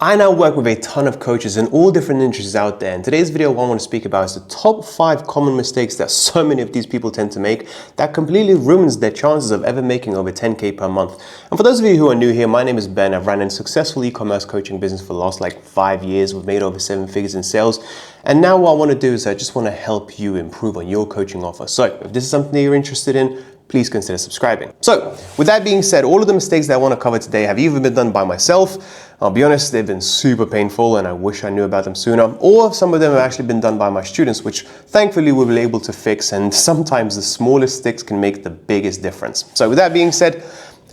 I now work with a ton of coaches in all different industries out there, and today's video what I want to speak about is the top 5 common mistakes that so many of these people tend to make that completely ruins their chances of ever making over 10K per month. And for those of you who are new here, my name is Ben. I've run a successful e-commerce coaching business for the last 5 years. We've made over 7 figures in sales. And now what I want to do is I just want to help you improve on your coaching offer. So if this is something that you're interested in, please consider subscribing. So with that being said, all of the mistakes that I want to cover today have either been done by myself, I'll be honest, they've been super painful and I wish I knew about them sooner, or some of them have actually been done by my students, which thankfully we were able to fix, and sometimes the smallest sticks can make the biggest difference. So with that being said,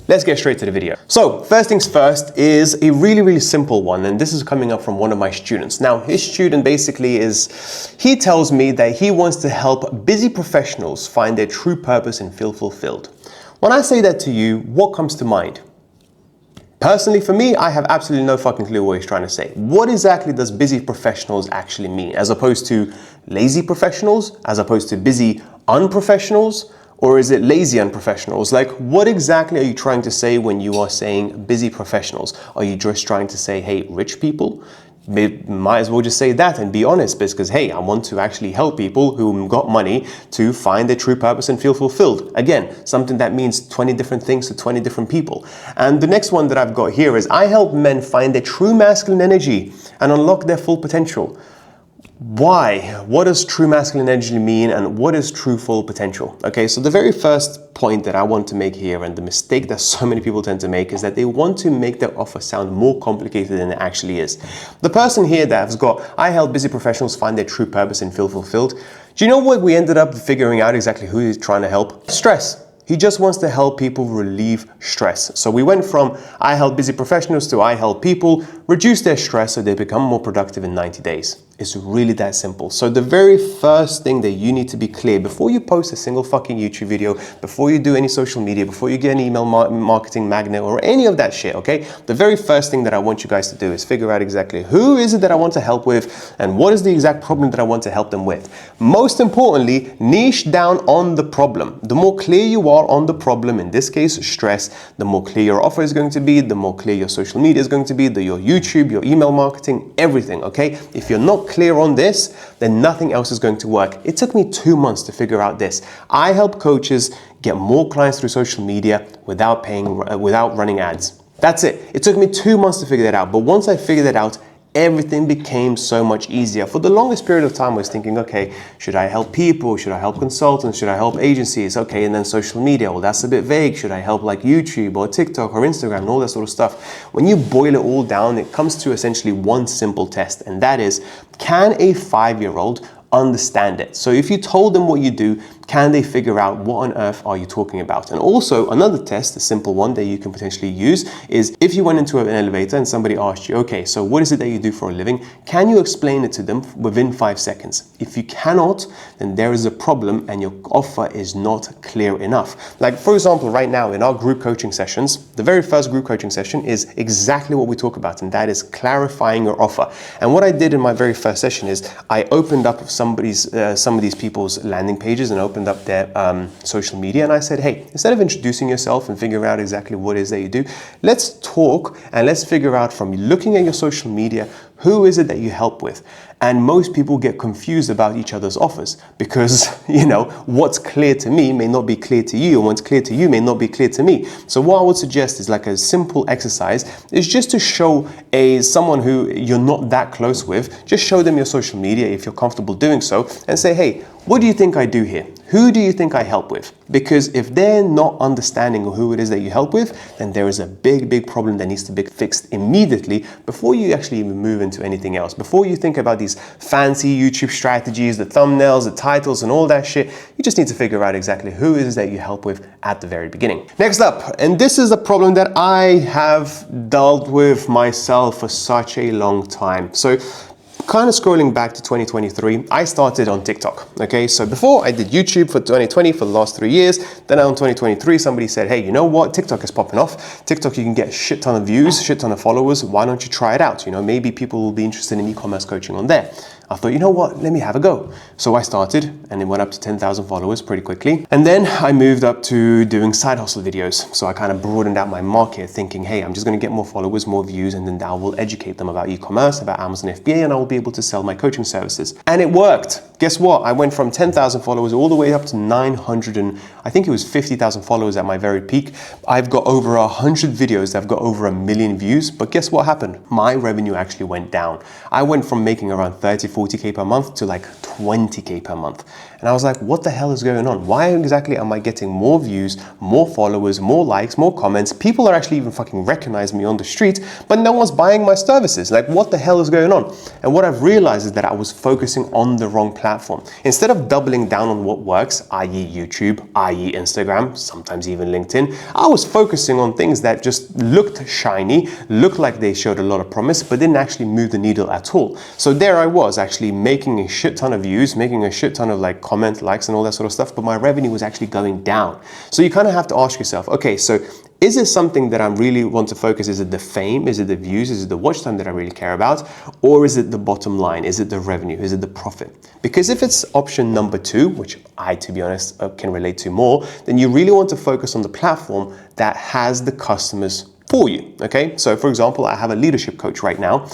let's get straight to the video. So first things first is a really simple one, and this is coming up from one of my students. Now his student basically he tells me that he wants to help busy professionals find their true purpose and feel fulfilled. When I say that to you, what comes to mind? Personally, for me, I have absolutely no fucking clue what he's trying to say. What exactly does busy professionals actually mean? As opposed to lazy professionals? As opposed to busy unprofessionals? Or is it lazy unprofessionals? What exactly are you trying to say when you are saying busy professionals? Are you just trying to say, hey, rich people? Might as well just say that and be honest, because hey, I want to actually help people who got money to find their true purpose and feel fulfilled. Again, something that means 20 different things to 20 different people. And the next one that I've got here is I help men find their true masculine energy and unlock their full potential. Why? What does true masculine energy mean, and what is true full potential? Okay, so the very first point that I want to make here, and the mistake that so many people tend to make, is that they want to make their offer sound more complicated than it actually is. The person here that has got, I help busy professionals find their true purpose and feel fulfilled. Do you know what we ended up figuring out exactly who he's trying to help? Stress. He just wants to help people relieve stress. So we went from I help busy professionals to I help people reduce their stress so they become more productive in 90 days. It's really that simple. So the very first thing that you need to be clear before you post a single fucking YouTube video, before you do any social media, before you get an email marketing magnet or any of that shit, okay? The very first thing that I want you guys to do is figure out exactly who is it that I want to help with and what is the exact problem that I want to help them with. Most importantly, niche down on the problem. The more clear you are on the problem, in this case stress, the more clear your offer is going to be, the more clear your social media is going to be, your YouTube, your email marketing, everything, okay? If you're not clear on this, then nothing else is going to work. It took me 2 months to figure out this. I help coaches get more clients through social media without running ads. That's it. It took me 2 months to figure that out, but once I figured that out, everything became so much easier. For the longest period of time, I was thinking, okay, should I help people? Should I help consultants? Should I help agencies? Okay, and then social media, well, that's a bit vague. Should I help YouTube or TikTok or Instagram and all that sort of stuff? When you boil it all down, it comes to essentially one simple test, and that is, can a 5-year-old understand it? So if you told them what you do, can they figure out what on earth are you talking about? And also another test, a simple one that you can potentially use, is if you went into an elevator and somebody asked you, okay, so what is it that you do for a living? Can you explain it to them within 5 seconds? If you cannot, then there is a problem and your offer is not clear enough. For example, right now in our group coaching sessions, the very first group coaching session is exactly what we talk about, and that is clarifying your offer. And what I did in my very first session is I opened up some of these people's landing pages and opened up their social media, and I said, hey, instead of introducing yourself and figuring out exactly what it is that you do, let's talk and let's figure out from looking at your social media, who is it that you help with? And most people get confused about each other's offers because, what's clear to me may not be clear to you, and what's clear to you may not be clear to me. So what I would suggest is a simple exercise is just to show someone who you're not that close with, just show them your social media if you're comfortable doing so, and say, hey, what do you think I do here? Who do you think I help with? Because if they're not understanding who it is that you help with, then there is a big problem that needs to be fixed immediately before you actually even move into anything else. Before you think about these fancy YouTube strategies, the thumbnails, the titles, and all that shit, you just need to figure out exactly who it is that you help with at the very beginning. Next up, and this is a problem that I have dealt with myself for such a long time. So kind of scrolling back to 2023, I started on TikTok. Okay, so before I did YouTube for 2020 for the last 3 years. Then in 2023, somebody said, hey, you know what? TikTok is popping off. TikTok, you can get a shit ton of views, shit ton of followers. Why don't you try it out? Maybe people will be interested in e-commerce coaching on there. I thought, you know what, let me have a go. So I started and it went up to 10,000 followers pretty quickly. And then I moved up to doing side hustle videos. So I kind of broadened out my market thinking, hey, I'm just going to get more followers, more views, and then I will educate them about e-commerce, about Amazon FBA, and I will be able to sell my coaching services. And it worked. Guess what? I went from 10,000 followers all the way up to 900 and I think it was 50,000 followers at my very peak. I've got over 100 videos that have got over 1 million views, but guess what happened? My revenue actually went down. I went from making around 30, 40K per month to like 20K per month. And I was like, what the hell is going on? Why exactly am I getting more views, more followers, more likes, more comments? People are actually even fucking recognizing me on the street, but no one's buying my services. Like, what the hell is going on? And what I've realized is that I was focusing on the wrong platform. Instead of doubling down on what works, i.e. YouTube, i.e. Instagram, sometimes even LinkedIn, I was focusing on things that just looked shiny, looked like they showed a lot of promise, but didn't actually move the needle at all. So there I was actually making a shit ton of views, making a shit ton of like comment, likes and all that sort of stuff, but my revenue was actually going down. So you kind of have to ask yourself, okay, so is it something that I really want to focus? Is it the fame? Is it the views? Is it the watch time that I really care about? Or is it the bottom line? Is it the revenue? Is it the profit? Because if it's option number 2, which I, to be honest, can relate to more, then you really want to focus on the platform that has the customers for you, okay? So for example, I have a leadership coach right now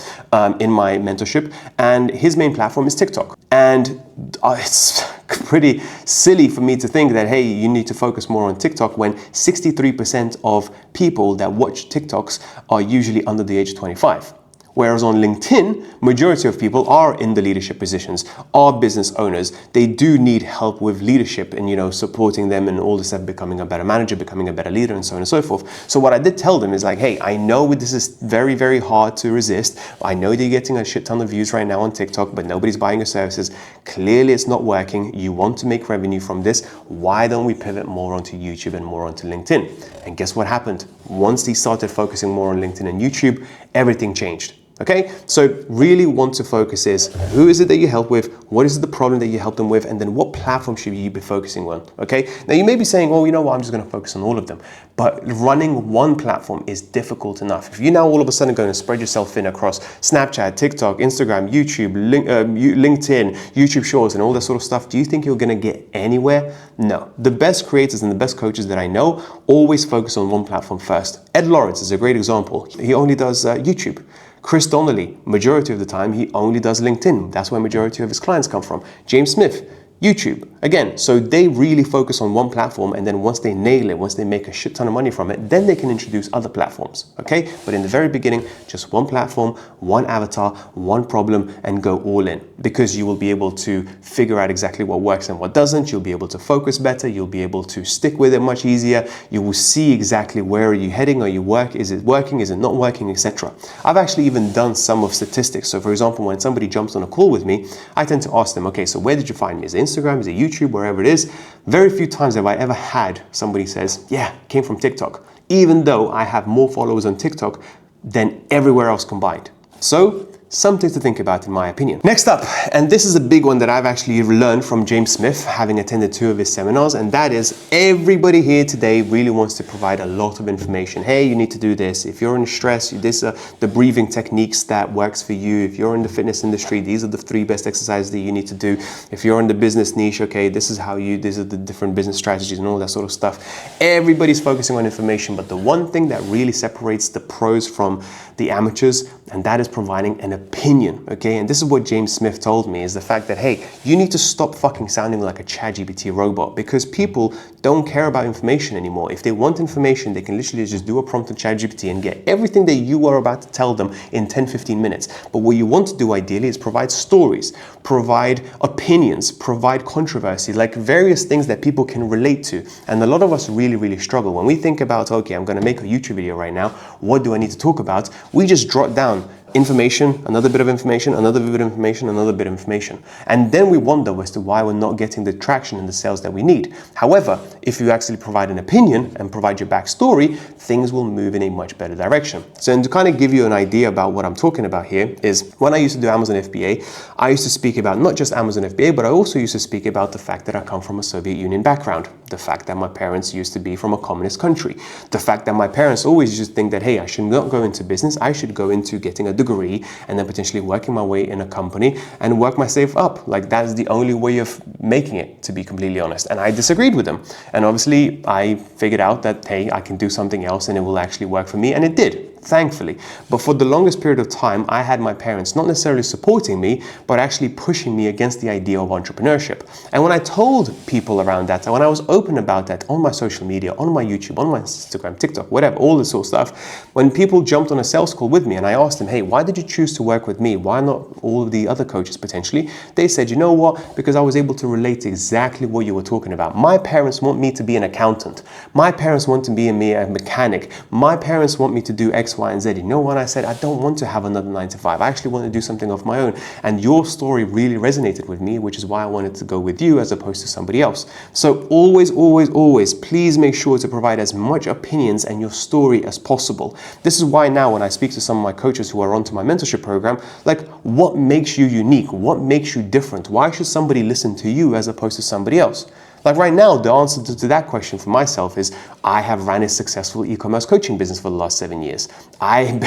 in my mentorship, and his main platform is TikTok. And it's pretty silly for me to think that, hey, you need to focus more on TikTok when 63% of people that watch TikToks are usually under the age of 25. Whereas on LinkedIn, majority of people are in the leadership positions, are business owners. They do need help with leadership and, supporting them and all this stuff, becoming a better manager, becoming a better leader, and so on and so forth. So what I did tell them is like, hey, I know this is very, very hard to resist. I know they're getting a shit ton of views right now on TikTok, but nobody's buying your services. Clearly it's not working. You want to make revenue from this. Why don't we pivot more onto YouTube and more onto LinkedIn? And guess what happened? Once they started focusing more on LinkedIn and YouTube, everything changed. Okay, so really want to focus is who is it that you help with, what is the problem that you help them with, and then what platform should you be focusing on, okay? Now you may be saying, well, you know what, I'm just gonna focus on all of them, but running one platform is difficult enough. If you're now all of a sudden going to spread yourself thin across Snapchat, TikTok, Instagram, YouTube, LinkedIn, YouTube Shorts, and all that sort of stuff, do you think you're gonna get anywhere? No. The best creators and the best coaches that I know always focus on one platform first. Ed Lawrence is a great example. He only does YouTube. Chris Donnelly, majority of the time, he only does LinkedIn. That's where majority of his clients come from. James Smith, YouTube. Again, so they really focus on one platform, and then once they nail it, once they make a shit ton of money from it, then they can introduce other platforms, okay? But in the very beginning, just one platform, one avatar, one problem, and go all in, because you will be able to figure out exactly what works and what doesn't. You'll be able to focus better. You'll be able to stick with it much easier. You will see exactly where are you heading. Is it working? Is it not working, etc. I've actually even done some of statistics. So for example, when somebody jumps on a call with me, I tend to ask them, okay, so where did you find me? Is it Instagram? Is it YouTube? Wherever it is. Very few times have I ever had somebody says, yeah, came from TikTok, even though I have more followers on TikTok than everywhere else combined. So something to think about in my opinion. Next up, and this is a big one that I've actually learned from James Smith, having attended 2 of his seminars, and that is everybody here today really wants to provide a lot of information. Hey, you need to do this. If you're in stress, these are the breathing techniques that works for you. If you're in the fitness industry, these are the 3 best exercises that you need to do. If you're in the business niche, okay, these are the different business strategies and all that sort of stuff. Everybody's focusing on information, but the one thing that really separates the pros from the amateurs, and that is providing an opinion, okay? And this is what James Smith told me, is the fact that, hey, you need to stop fucking sounding like a ChatGPT robot, because people don't care about information anymore. If they want information, they can literally just do a prompt in ChatGPT and get everything that you are about to tell them in 10-15 minutes. But what you want to do ideally is provide stories, provide opinions, provide controversy, like various things that people can relate to. And a lot of us really, really struggle. When we think about, okay, I'm gonna make a YouTube video right now, what do I need to talk about? We just jot down information, another bit of information, another bit of information, another bit of information. And then we wonder as to why we're not getting the traction and the sales that we need. However, if you actually provide an opinion and provide your backstory, things will move in a much better direction. So, and to kind of give you an idea about what I'm talking about here is when I used to do Amazon FBA, I used to speak about not just Amazon FBA, but I also used to speak about the fact that I come from a Soviet Union background, the fact that my parents used to be from a communist country, the fact that my parents always used to think that, hey, I should not go into business, I should go into getting a degree and then potentially working my way in a company and work myself up. Like, that's the only way of making it, to be completely honest. And I disagreed with them. And obviously I figured out that, hey, I can do something else and it will actually work for me. And it did, thankfully. But for the longest period of time, I had my parents not necessarily supporting me, but actually pushing me against the idea of entrepreneurship. And when I told people around that, when I was open about that on my social media, on my YouTube, on my Instagram, TikTok, whatever, all this sort of stuff, when people jumped on a sales call with me and I asked them, hey, why did you choose to work with me? Why not all of the other coaches potentially? They said, you know what? Because I was able to relate to exactly what you were talking about. My parents want me to be an accountant. My parents want to be a mechanic. My parents want me to do X, Y, and Z. You know what? I said, I don't want to have another 9 to 5. I actually want to do something of my own. And your story really resonated with me, which is why I wanted to go with you as opposed to somebody else. So always, always, always, please make sure to provide as much opinions and your story as possible. This is why now when I speak to some of my coaches who are onto my mentorship program, like, what makes you unique? What makes you different? Why should somebody listen to you as opposed to somebody else? Like right now, the answer to that question for myself is I have ran a successful e-commerce coaching business for the last 7 years. I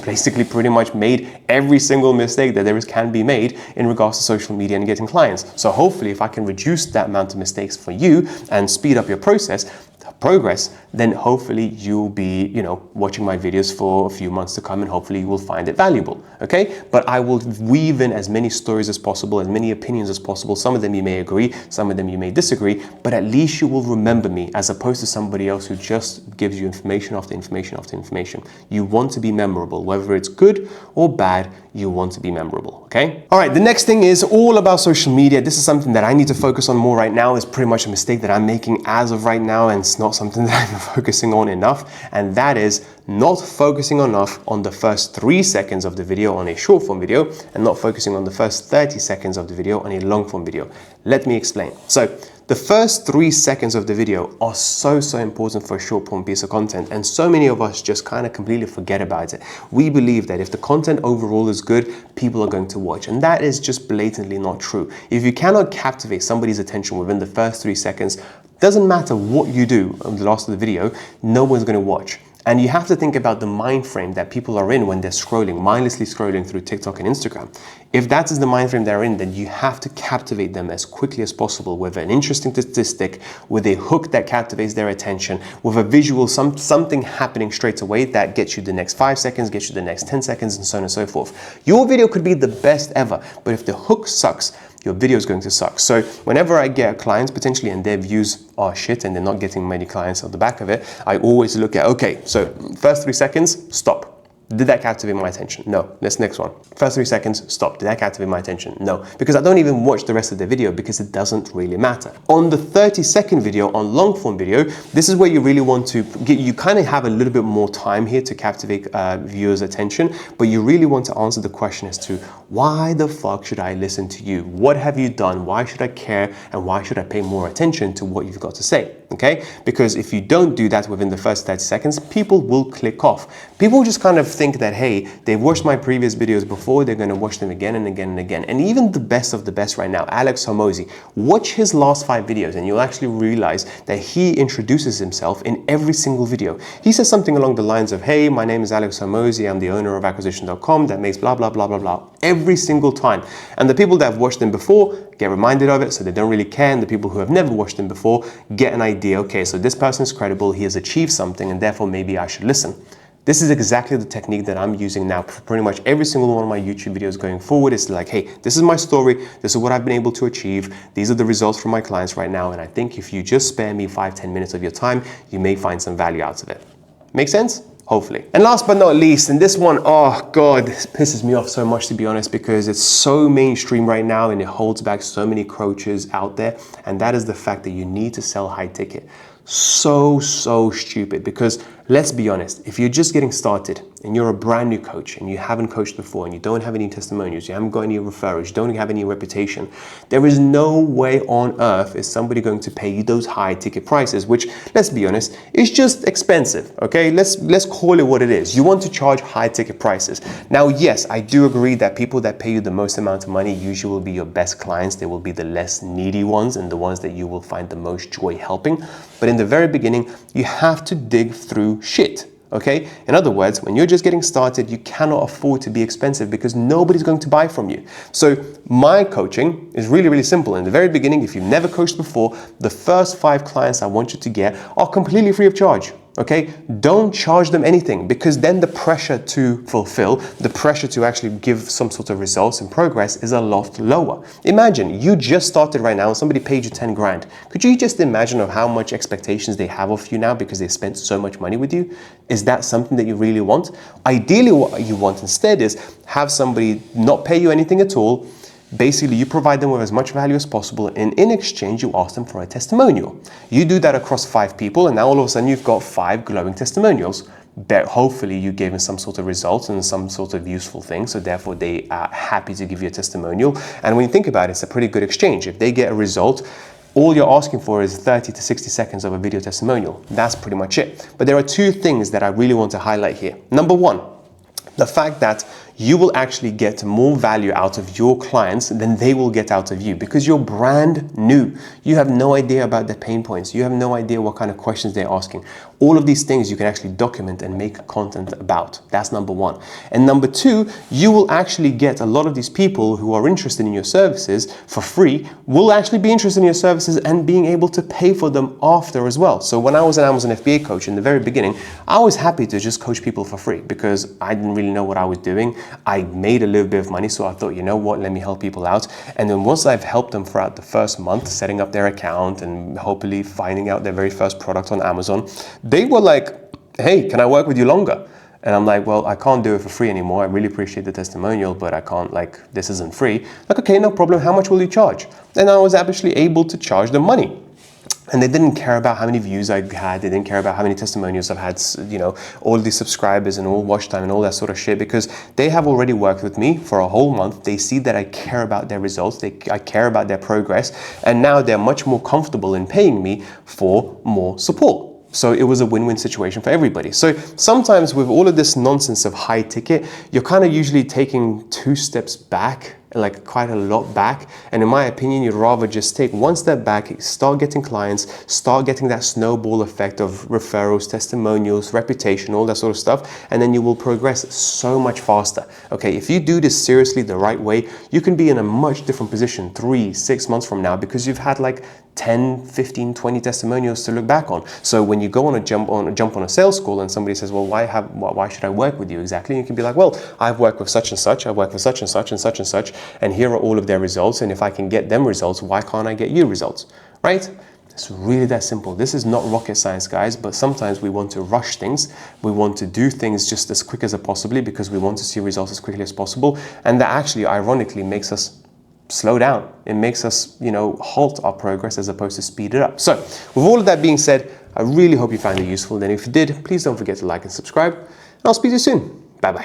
basically pretty much made every single mistake that can be made in regards to social media and getting clients. So hopefully if I can reduce that amount of mistakes for you and speed up your progress, then hopefully you'll be, watching my videos for a few months to come and hopefully you will find it valuable, okay? But I will weave in as many stories as possible, as many opinions as possible. Some of them you may agree, some of them you may disagree, but at least you will remember me as opposed to somebody else who just gives you information after information after information. You want to be memorable, whether it's good or bad, you want to be memorable, okay? All right, the next thing is all about social media. This is something that I need to focus on more right now. It's pretty much a mistake that I'm making as of right now, and it's not something that I'm focusing on enough, and that is not focusing enough on the first 3 seconds of the video on a short form video and not focusing on the first 30 seconds of the video on a long form video. Let me explain. So the first 3 seconds of the video are so important for a short form piece of content, and so many of us just kind of completely forget about it. We believe that if the content overall is good, people are going to watch, and that is just blatantly not true. If you cannot captivate somebody's attention within the first 3 seconds, doesn't matter what you do on the last of the video, no one's going to watch. And you have to think about the mind frame that people are in when they're scrolling, mindlessly scrolling through TikTok and Instagram. If that is the mind frame they're in, then you have to captivate them as quickly as possible with an interesting statistic, with a hook that captivates their attention, with a visual, something happening straight away that gets you the next 5 seconds, gets you the next 10 seconds, and so on and so forth. Your video could be the best ever, but if the hook sucks, your video is going to suck. So whenever I get clients potentially and their views are shit and they're not getting many clients on the back of it, I always look at, okay, so first 3 seconds, stop. Did that captivate my attention? No. Let's next one. First 3 seconds, stop. Did that captivate my attention? No. Because I don't even watch the rest of the video because it doesn't really matter. On the 30-second video, on long form video, this is where you really want to get, you kind of have a little bit more time here to captivate viewers' attention, but you really want to answer the question as to why the fuck should I listen to you? What have you done? Why should I care? And why should I pay more attention to what you've got to say? Okay? Because if you don't do that within the first 30 seconds, people will click off. People just kind of think that, hey, they've watched my previous videos before, they're going to watch them again and again and again. And even the best of the best right now, Alex Hormozi, watch his last 5 videos and you'll actually realize that he introduces himself in every single video. He says something along the lines of, hey, my name is Alex Hormozi, I'm the owner of acquisition.com that makes blah, blah, blah, blah, blah, every single time. And the people that have watched him before get reminded of it, so they don't really care. And the people who have never watched him before get an idea, okay, so this person is credible, he has achieved something, and therefore maybe I should listen. This is exactly the technique that I'm using now for pretty much every single one of my YouTube videos going forward. It's like, hey, this is my story. This is what I've been able to achieve. These are the results from my clients right now. And I think if you just spare me 5-10 minutes of your time, you may find some value out of it. Make sense? Hopefully. And last but not least, and this one, oh God, this pisses me off so much, to be honest, because it's so mainstream right now and it holds back so many coaches out there. And that is the fact that you need to sell high ticket. So stupid, because let's be honest, if you're just getting started and you're a brand new coach and you haven't coached before and you don't have any testimonials, you haven't got any referrals, you don't have any reputation, there is no way on earth is somebody going to pay you those high ticket prices, which, let's be honest, is just expensive, okay? Let's call it what it is. You want to charge high ticket prices. Now, yes, I do agree that people that pay you the most amount of money usually will be your best clients. They will be the less needy ones and the ones that you will find the most joy helping. But in the very beginning, you have to dig through shit. Okay? In other words, when you're just getting started, you cannot afford to be expensive because nobody's going to buy from you. So my coaching is really, really simple. In the very beginning, if you've never coached before, the first 5 clients I want you to get are completely free of charge. Okay, don't charge them anything, because then the pressure to fulfill, the pressure to actually give some sort of results and progress is a lot lower. Imagine you just started right now and somebody paid you 10 grand. Could you just imagine of how much expectations they have of you now because they spent so much money with you? Is that something that you really want? Ideally, what you want instead is have somebody not pay you anything at all. Basically, you provide them with as much value as possible, and in exchange, you ask them for a testimonial. You do that across 5 people, and now all of a sudden you've got 5 glowing testimonials. But hopefully you gave them some sort of results and some sort of useful thing, so therefore they are happy to give you a testimonial. And when you think about it, it's a pretty good exchange. If they get a result, all you're asking for is 30 to 60 seconds of a video testimonial. That's pretty much it. But there are 2 things that I really want to highlight here. Number 1, the fact that you will actually get more value out of your clients than they will get out of you, because you're brand new. You have no idea about their pain points. You have no idea what kind of questions they're asking. All of these things you can actually document and make content about. That's number 1. And number 2, you will actually get a lot of these people who are interested in your services for free will actually be interested in your services and being able to pay for them after as well. So when I was an Amazon FBA coach in the very beginning, I was happy to just coach people for free because I didn't really know what I was doing. I made a little bit of money, so I thought, you know what, let me help people out. And then once I've helped them throughout the first month, setting up their account and hopefully finding out their very first product on Amazon, they were like, hey, can I work with you longer? And I'm like, well, I can't do it for free anymore. I really appreciate the testimonial, but I can't, like, this isn't free. Like, okay, no problem. How much will you charge? And I was actually able to charge them money. And they didn't care about how many views I had. They didn't care about how many testimonials I've had, you know, all these subscribers and all watch time and all that sort of shit, because they have already worked with me for a whole month. They see that I care about their results. I care about their progress. And now they're much more comfortable in paying me for more support. So it was a win-win situation for everybody. So sometimes with all of this nonsense of high ticket, you're kind of usually taking 2 steps back, like quite a lot back. And in my opinion, you'd rather just take 1 step back, start getting clients, start getting that snowball effect of referrals, testimonials, reputation, all that sort of stuff. And then you will progress so much faster. Okay, if you do this seriously the right way, you can be in a much different position 3-6 months from now, because you've had like 10, 15, 20 testimonials to look back on. So when you go on a jump on a sales call and somebody says, well, why should I work with you exactly? And you can be like, well, I've worked with such and such, I've worked with such and such and such and such, and here are all of their results. And if I can get them results, why can't I get you results, right? It's really that simple. This is not rocket science, guys, but sometimes we want to rush things. We want to do things just as quick as possibly because we want to see results as quickly as possible. And that actually, ironically, makes us slow down. It makes us, you know, halt our progress as opposed to speed it up. So with all of that being said, I really hope you found it useful. Then if you did, please don't forget to like and subscribe. And I'll speak to you soon. Bye-bye.